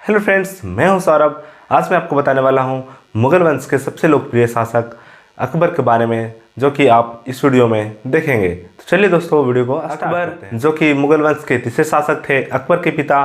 Hello friends, मैं हूं सौरभ। आज मैं आपको बताने वाला हूं मुगल वंश के सबसे लोकप्रिय शासक अकबर के बारे में, जो कि आप इस वीडियो में देखेंगे। तो चलिए दोस्तों, वीडियो को अकबर जो कि मुगल वंश के तीसरे शासक थे। अकबर के पिता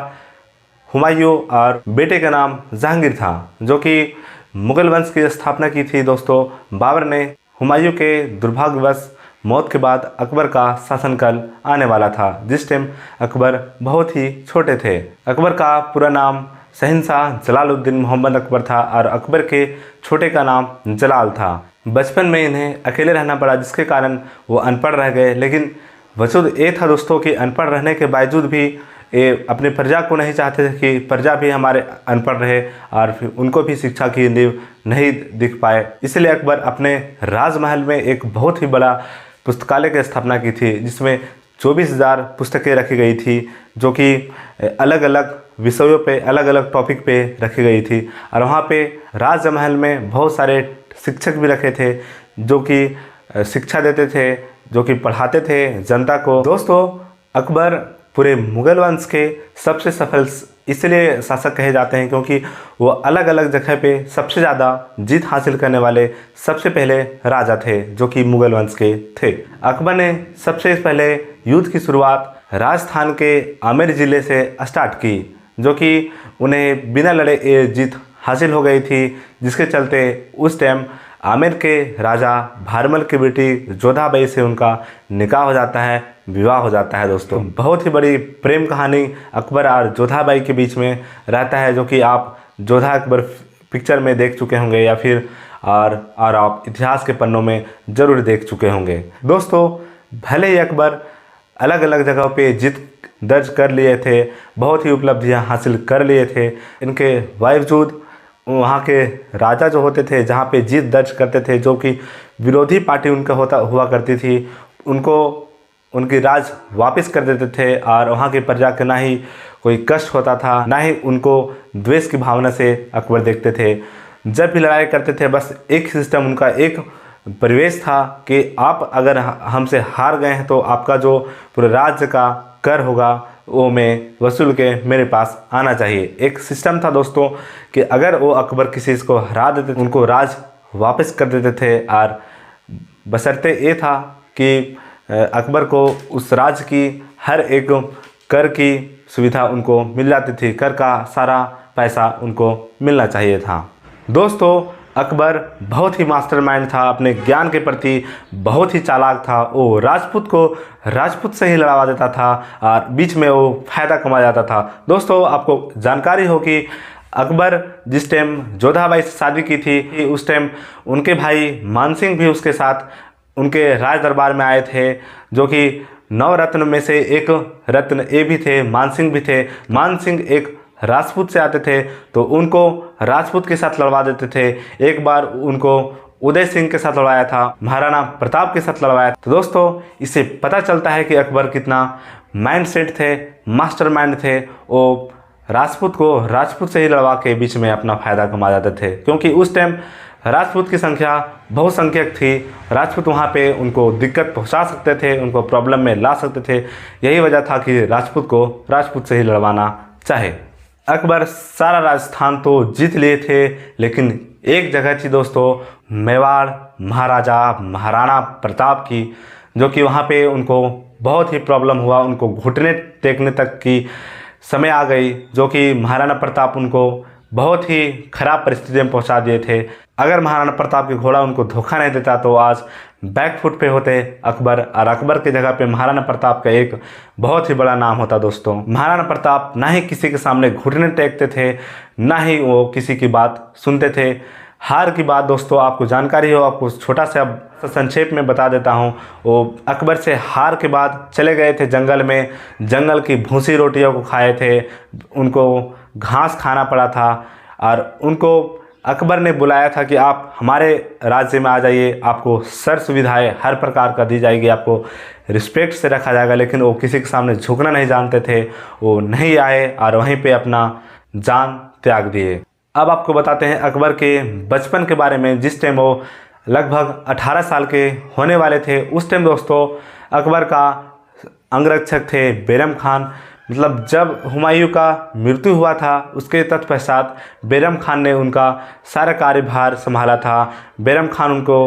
हुमायूं और बेटे का नाम जहांगीर था, जो कि मुगल वंश की स्थापना की थी। दोस्तों, बाबर ने हुमायूं के दुर्भाग्यवश मौत के बाद अकबर का शासनकाल आने वाला था, जिस टाइम अकबर बहुत ही छोटे थे। अकबर का पूरा नाम शहंशाह जलालुद्दीन मोहम्मद अकबर था और अकबर के छोटे का नाम जलाल था। बचपन में इन्हें अकेले रहना पड़ा, जिसके कारण वो अनपढ़ रह गए। लेकिन वजूद ये था दोस्तों कि अनपढ़ रहने के बावजूद भी ये अपने प्रजा को नहीं चाहते थे कि प्रजा भी हमारे अनपढ़ रहे और फिर उनको भी शिक्षा की नींव नहीं दिख पाए। इसलिए अकबर अपने राजमहल में एक बहुत ही बड़ा पुस्तकालय की स्थापना की थी, जिसमें 24,000 पुस्तकें रखी गई थी, जो कि अलग अलग विषयों पे, अलग अलग टॉपिक पे रखी गई थी। और वहाँ पे राजमहल में बहुत सारे शिक्षक भी रखे थे, जो कि शिक्षा देते थे, जो कि पढ़ाते थे जनता को। दोस्तों, अकबर पूरे मुगल वंश के सबसे सफल इसलिए शासक कहे जाते हैं क्योंकि वो अलग अलग जगह पे सबसे ज़्यादा जीत हासिल करने वाले सबसे पहले राजा थे, जो कि मुगल वंश के थे। अकबर ने सबसे पहले युद्ध की शुरुआत राजस्थान के आमेर ज़िले से स्टार्ट की, जो कि उन्हें बिना लड़े ये जीत हासिल हो गई थी, जिसके चलते उस टाइम आमेर के राजा भारमल की बेटी जोधाबाई से उनका निकाह हो जाता है, विवाह हो जाता है। दोस्तों, बहुत ही बड़ी प्रेम कहानी अकबर और जोधाबाई के बीच में रहता है, जो कि आप जोधा अकबर पिक्चर में देख चुके होंगे या फिर और आप इतिहास के पन्नों में ज़रूर देख चुके होंगे। दोस्तों, भले ही अकबर अलग अलग जगहों पे जीत दर्ज कर लिए थे, बहुत ही उपलब्धियां हासिल कर लिए थे, इनके बावजूद वहाँ के राजा जो होते थे, जहाँ पे जीत दर्ज करते थे, जो कि विरोधी पार्टी उनका हुआ करती थी, उनको उनकी राज वापस कर देते थे और वहाँ की प्रजा के ना ही कोई कष्ट होता था, ना ही उनको द्वेष की भावना से अकबर देखते थे। जब भी लड़ाई करते थे, बस एक सिस्टम, उनका एक परिवेश था कि आप अगर हमसे हार गए हैं तो आपका जो पूरे राज्य का कर होगा वो मैं वसूल के मेरे पास आना चाहिए। एक सिस्टम था दोस्तों कि अगर वो अकबर किसी को हरा देते, उनको राज वापस कर देते थे, और बशर्ते ये था कि अकबर को उस राज्य की हर एक कर की सुविधा उनको मिल जाती थी, कर का सारा पैसा उनको मिलना चाहिए था। दोस्तों, अकबर बहुत ही मास्टरमाइंड था, अपने ज्ञान के प्रति बहुत ही चालाक था। वो राजपूत को राजपूत से ही लड़वा देता था और बीच में वो फायदा कमा जाता था। दोस्तों, आपको जानकारी हो कि अकबर जिस टाइम जोधाबाई से शादी की थी, उस टाइम उनके भाई मानसिंह भी उसके साथ उनके राज दरबार में आए थे, जो कि 9 रत्न में से एक रत्न ये भी थे, मानसिंह भी थे। मानसिंह एक राजपूत से आते थे तो उनको राजपूत के साथ लड़वा देते थे। एक बार उनको उदय सिंह के साथ लड़वाया था, महाराणा प्रताप के साथ लड़वाया था। तो दोस्तों, इससे पता चलता है कि अकबर कितना माइंडसेट थे, मास्टरमाइंड थे। वो राजपूत को राजपूत से ही लड़वा के बीच में अपना फ़ायदा कमा जाते थे, क्योंकि उस टाइम राजपूत की संख्या बहुसंख्यक थी। राजपूत वहाँ पे उनको दिक्कत पहुँचा सकते थे, उनको प्रॉब्लम में ला सकते थे। यही वजह था कि राजपूत को राजपूत से ही लड़वाना चाहे। अकबर सारा राजस्थान तो जीत लिए थे, लेकिन एक जगह थी दोस्तों, मेवाड़ महाराजा महाराणा प्रताप की, जो कि वहाँ पे उनको बहुत ही प्रॉब्लम हुआ। उनको घुटने टेकने तक की समय आ गई, जो कि महाराणा प्रताप उनको बहुत ही खराब परिस्थिति में पहुँचा दिए थे। अगर महाराणा प्रताप की घोड़ा उनको धोखा नहीं देता तो आज बैकफुट पे होते अकबर, और अकबर की जगह पे महाराणा प्रताप का एक बहुत ही बड़ा नाम होता। दोस्तों, महाराणा प्रताप ना ही किसी के सामने घुटने टेकते थे, ना ही वो किसी की बात सुनते थे। हार की बात दोस्तों आपको जानकारी हो, आपको छोटा सा संक्षेप में बता देता हूँ। वो अकबर से हार के बाद चले गए थे जंगल में, जंगल की भूसी रोटियों को खाए थे, उनको घास खाना पड़ा था, और उनको अकबर ने बुलाया था कि आप हमारे राज्य में आ जाइए, आपको सर सुविधाएं हर प्रकार का दी जाएगी, आपको रिस्पेक्ट से रखा जाएगा। लेकिन वो किसी के सामने झुकना नहीं जानते थे, वो नहीं आए और वहीं पे अपना जान त्याग दिए। अब आपको बताते हैं अकबर के बचपन के बारे में। जिस टाइम वो लगभग 18 साल के होने वाले थे, उस टाइम दोस्तों अकबर का अंगरक्षक थे बैरम खान, मतलब जब हुमायूं का मृत्यु हुआ था उसके तत्पश्चात बैरम खान ने उनका सारा कार्यभार संभाला था। बैरम खान उनको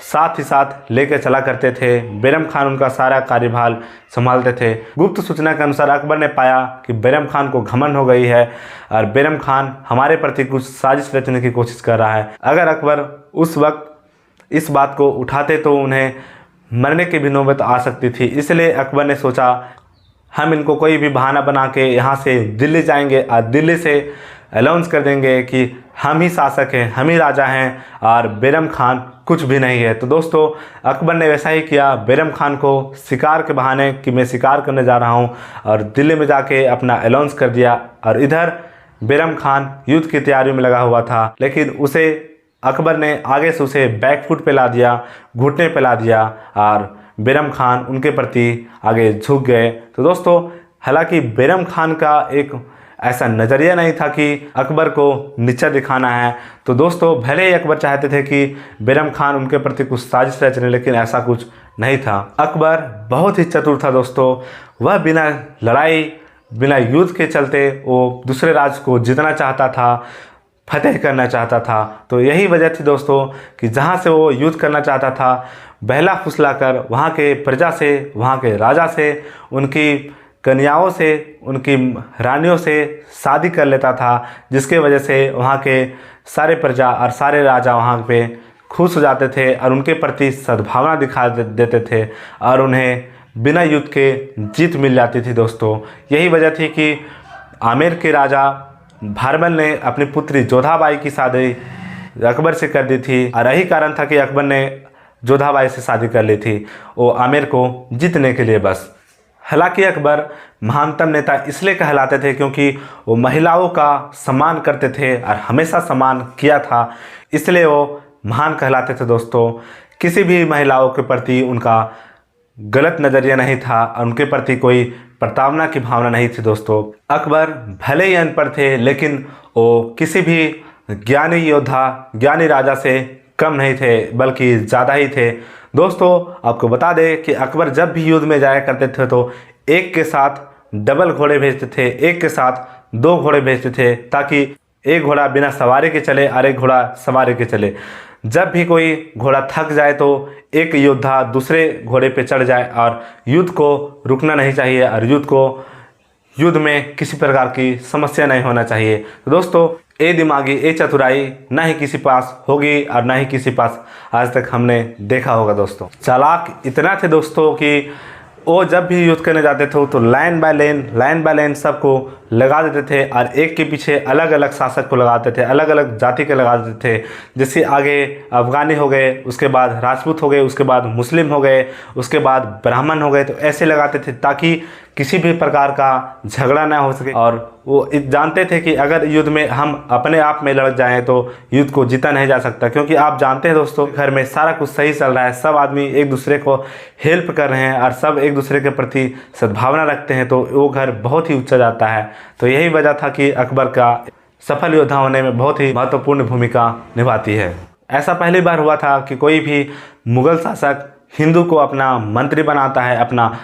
साथ ही साथ लेकर चला करते थे। बैरम खान उनका सारा कार्यभार संभालते थे। गुप्त सूचना के अनुसार अकबर ने पाया कि बैरम खान को घमंड हो गई है और बैरम खान हमारे प्रति कुछ साजिश रचने की कोशिश कर रहा है। अगर अकबर उस वक्त इस बात को उठाते तो उन्हें मरने की भी नौबत आ सकती थी। इसलिए अकबर ने सोचा हम इनको कोई भी बहाना बना के यहाँ से दिल्ली जाएंगे और दिल्ली से अनाउंस कर देंगे कि हम ही शासक हैं, हम ही राजा हैं और बैरम खान कुछ भी नहीं है। तो दोस्तों अकबर ने वैसा ही किया। बैरम खान को शिकार के बहाने कि मैं शिकार करने जा रहा हूँ और दिल्ली में जाके अपना अनाउंस कर दिया। और इधर बैरम खान युद्ध की तैयारी में लगा हुआ था, लेकिन उसे अकबर ने आगे से उसे बैकफुट पे ला दिया, घुटने पे ला दिया और बैरम खान उनके प्रति आगे झुक गए। तो दोस्तों हालांकि बैरम खान का एक ऐसा नज़रिया नहीं था कि अकबर को नीचा दिखाना है। तो दोस्तों भले ही अकबर चाहते थे कि बैरम खान उनके प्रति कुछ साजिश रचने, लेकिन ऐसा कुछ नहीं था। अकबर बहुत ही चतुर था दोस्तों। वह बिना लड़ाई, बिना युद्ध के चलते वो दूसरे राज्य को जीतना चाहता था, फतेह करना चाहता था। तो यही वजह थी दोस्तों कि जहाँ से वो युद्ध करना चाहता था बहला फुसलाकर वहाँ के प्रजा से, वहाँ के राजा से, उनकी कन्याओं से, उनकी रानियों से शादी कर लेता था, जिसके वजह से वहाँ के सारे प्रजा और सारे राजा वहाँ पे खुश हो जाते थे और उनके प्रति सद्भावना दिखा देते थे और उन्हें बिना युद्ध के जीत मिल जाती थी दोस्तों। यही वजह थी कि आमेर के राजा भारमल ने अपनी पुत्री जोधाबाई की शादी अकबर से कर दी थी और यही कारण था कि अकबर ने जोधाबाई से शादी कर ली थी वो आमेर को जीतने के लिए बस। हालांकि अकबर महानतम नेता इसलिए कहलाते थे क्योंकि वो महिलाओं का सम्मान करते थे और हमेशा सम्मान किया था, इसलिए वो महान कहलाते थे दोस्तों। किसी भी महिलाओं के प्रति उनका गलत नज़रिया नहीं था और उनके प्रति कोई प्रताड़ना की भावना नहीं थी दोस्तों। अकबर भले ही अनपढ़ थे, लेकिन वो किसी भी ज्ञानी योद्धा, ज्ञानी राजा से कम नहीं थे, बल्कि ज़्यादा ही थे। दोस्तों आपको बता दें कि अकबर जब भी युद्ध में जाया करते थे तो एक के साथ डबल घोड़े भेजते थे, एक के साथ 2 घोड़े भेजते थे, ताकि एक घोड़ा बिना सवारी के चले और एक घोड़ा सवारी के चले। जब भी कोई घोड़ा थक जाए तो एक योद्धा दूसरे घोड़े पे चढ़ जाए और युद्ध को रुकना नहीं चाहिए और युद्ध में किसी प्रकार की समस्या नहीं होना चाहिए। तो दोस्तों ये दिमागी, ये चतुराई ना ही किसी पास होगी और ना ही किसी पास आज तक हमने देखा होगा दोस्तों। चालाक इतना थे दोस्तों कि वो जब भी युद्ध करने जाते थे तो लाइन बाय लाइन सबको लगा देते थे और एक के पीछे अलग अलग शासक को लगाते थे, अलग अलग जाति के लगा देते थे। जैसे आगे अफगानी हो गए, उसके बाद राजपूत हो गए, उसके बाद मुस्लिम हो गए, उसके बाद ब्राह्मण हो गए। तो ऐसे लगाते थे ताकि किसी भी प्रकार का झगड़ा ना हो सके। और वो जानते थे कि अगर युद्ध में हम अपने आप में लड़ जाएं तो युद्ध को जीता नहीं जा सकता, क्योंकि आप जानते हैं दोस्तों घर में सारा कुछ सही चल रहा है, सब आदमी एक दूसरे को हेल्प कर रहे हैं और सब एक दूसरे के प्रति सद्भावना रखते हैं, तो वो घर बहुत ही ऊंचा जाता है। तो यही वजह था कि अकबर का सफल योद्धा होने में बहुत ही महत्वपूर्ण भूमिका निभाती है। ऐसा पहली बार हुआ था कि कोई भी मुगल शासक हिंदू को अपना मंत्री बनाता है, अपना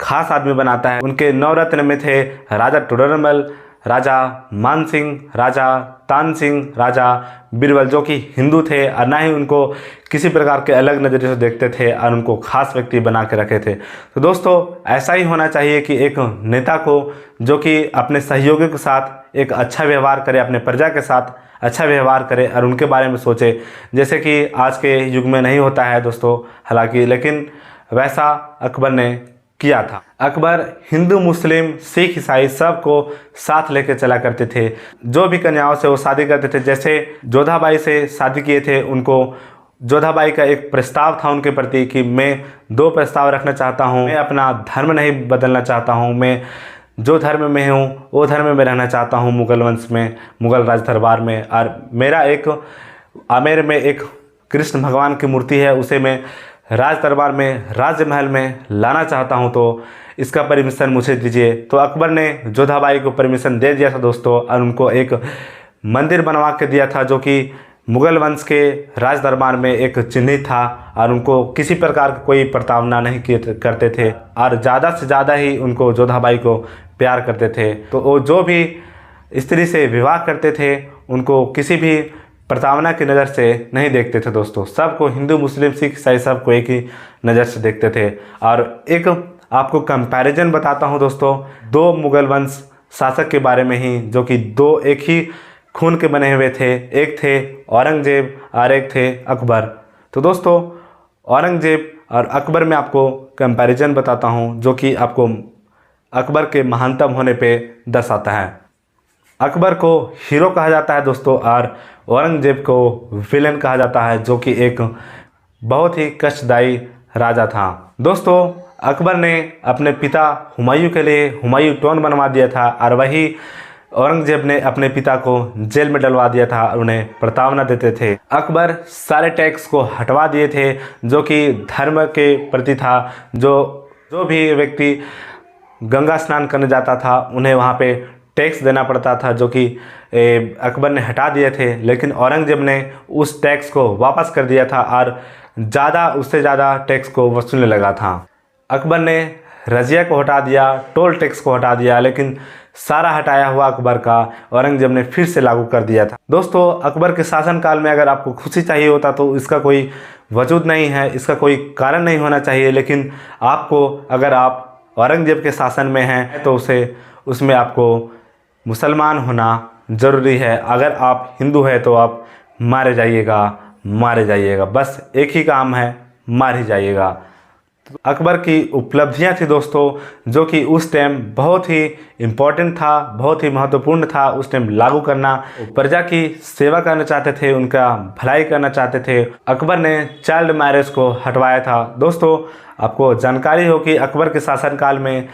खास आदमी बनाता है। उनके नवरत्न में थे राजा टोडरमल, राजा मान सिंह, राजा तान सिंह, राजा बीरबल, जो कि हिंदू थे और ना ही उनको किसी प्रकार के अलग नज़रिए से देखते थे और उनको खास व्यक्ति बना के रखे थे। तो दोस्तों ऐसा ही होना चाहिए कि एक नेता को जो कि अपने सहयोगियों के साथ एक अच्छा व्यवहार करे, अपने प्रजा के साथ अच्छा व्यवहार करे और उनके बारे में सोचे, जैसे कि आज के युग में नहीं होता है दोस्तों हालांकि, लेकिन वैसा अकबर ने किया था। अकबर हिंदू, मुस्लिम, सिख, ईसाई सबको साथ लेकर चला करते थे। जो भी कन्याओं से वो शादी करते थे, जैसे जोधाबाई से शादी किए थे, उनको जोधाबाई का एक प्रस्ताव था उनके प्रति कि मैं 2 प्रस्ताव रखना चाहता हूँ, मैं अपना धर्म नहीं बदलना चाहता हूँ, मैं जो धर्म में हूँ वो धर्म में रहना चाहता हूँ मुगल वंश में, मुगल राज दरबार में, और मेरा एक आमेर में एक कृष्ण भगवान की मूर्ति है, उसे मैं राज दरबार में, राजमहल में लाना चाहता हूं, तो इसका परमिशन मुझे दीजिए। तो अकबर ने जोधाबाई को परमिशन दे दिया था दोस्तों और उनको एक मंदिर बनवा के दिया था, जो कि मुगल वंश के राज दरबार में एक चिन्हित था और उनको किसी प्रकार की कोई प्रताड़ना नहीं करते थे और ज़्यादा से ज़्यादा ही उनको जोधाबाई को प्यार करते थे। तो वो जो भी स्त्री से विवाह करते थे उनको किसी भी प्रताड़ना की नज़र से नहीं देखते थे दोस्तों। सबको, हिंदू मुस्लिम सिख ईसाई सबको एक ही नज़र से देखते थे। और एक आपको कंपैरिजन बताता हूँ दोस्तों, दो मुगल वंश शासक के बारे में ही, जो कि दो एक ही खून के बने हुए थे। एक थे औरंगजेब और एक थे अकबर। तो दोस्तों औरंगजेब और अकबर में आपको कंपैरिजन बताता हूँ जो कि आपको अकबर के महानतम होने पे दर्शाता है। अकबर को हीरो कहा जाता है दोस्तों और औरंगजेब को विलेन कहा जाता है, जो कि एक बहुत ही कष्टदायी राजा था। दोस्तों अकबर ने अपने पिता हुमायूं के लिए हुमायूं टोन बनवा दिया था और वही औरंगजेब ने अपने पिता को जेल में डलवा दिया था और उन्हें प्रताड़ना देते थे। अकबर सारे टैक्स को हटवा दिए थे जो कि धर्म के प्रति था। जो भी व्यक्ति गंगा स्नान करने जाता था उन्हें वहाँ पे टैक्स देना पड़ता था, जो कि अकबर ने हटा दिए थे। लेकिन औरंगजेब ने उस टैक्स को वापस कर दिया था और उससे ज़्यादा टैक्स को वसूलने लगा था। अकबर ने रजिया को हटा दिया, टोल टैक्स को हटा दिया, लेकिन सारा हटाया हुआ अकबर का औरंगजेब ने फिर से लागू कर दिया था। दोस्तों अकबर के शासनकाल में अगर आपको खुशी चाहिए होता तो इसका कोई वजूद नहीं है, इसका कोई कारण नहीं होना चाहिए। लेकिन आपको, अगर आप औरंगजेब के शासन में हैं तो उसमें आपको मुसलमान होना ज़रूरी है। अगर आप हिंदू हैं तो आप मारे जाइएगा, बस एक ही काम है, मार ही जाइएगा। अकबर की उपलब्धियां थी दोस्तों जो कि उस टाइम बहुत ही इम्पोर्टेंट था, बहुत ही महत्वपूर्ण था उस टाइम लागू करना। प्रजा की सेवा करना चाहते थे, उनका भलाई करना चाहते थे। अकबर ने चाइल्ड मैरिज को हटवाया था। दोस्तों आपको जानकारी हो कि अकबर के शासनकाल में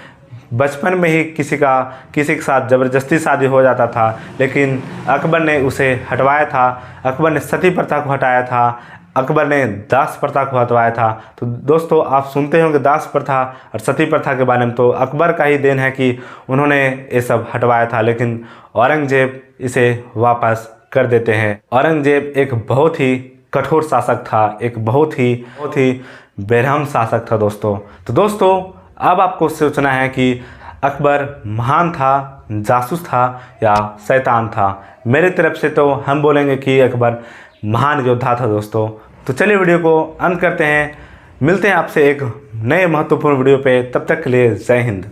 बचपन में ही किसी के साथ ज़बरदस्ती शादी हो जाता था, लेकिन अकबर ने उसे हटवाया था। अकबर ने सती प्रथा को हटाया था, अकबर ने दास प्रथा को हटवाया था। तो दोस्तों आप सुनते होंगे दास प्रथा और सती प्रथा के बारे में, तो अकबर का ही देन है कि उन्होंने ये सब हटवाया था। लेकिन औरंगजेब इसे वापस कर देते हैं। औरंगजेब एक बहुत ही कठोर शासक था, एक बहुत ही बेरहम शासक था दोस्तों। तो दोस्तों अब आपको सोचना है कि अकबर महान था, जासूस था या शैतान था। मेरी तरफ से तो हम बोलेंगे कि अकबर महान योद्धा था दोस्तों। तो चलिए वीडियो को अंत करते हैं, मिलते हैं आपसे एक नए महत्वपूर्ण वीडियो पे। तब तक के लिए जय हिंद।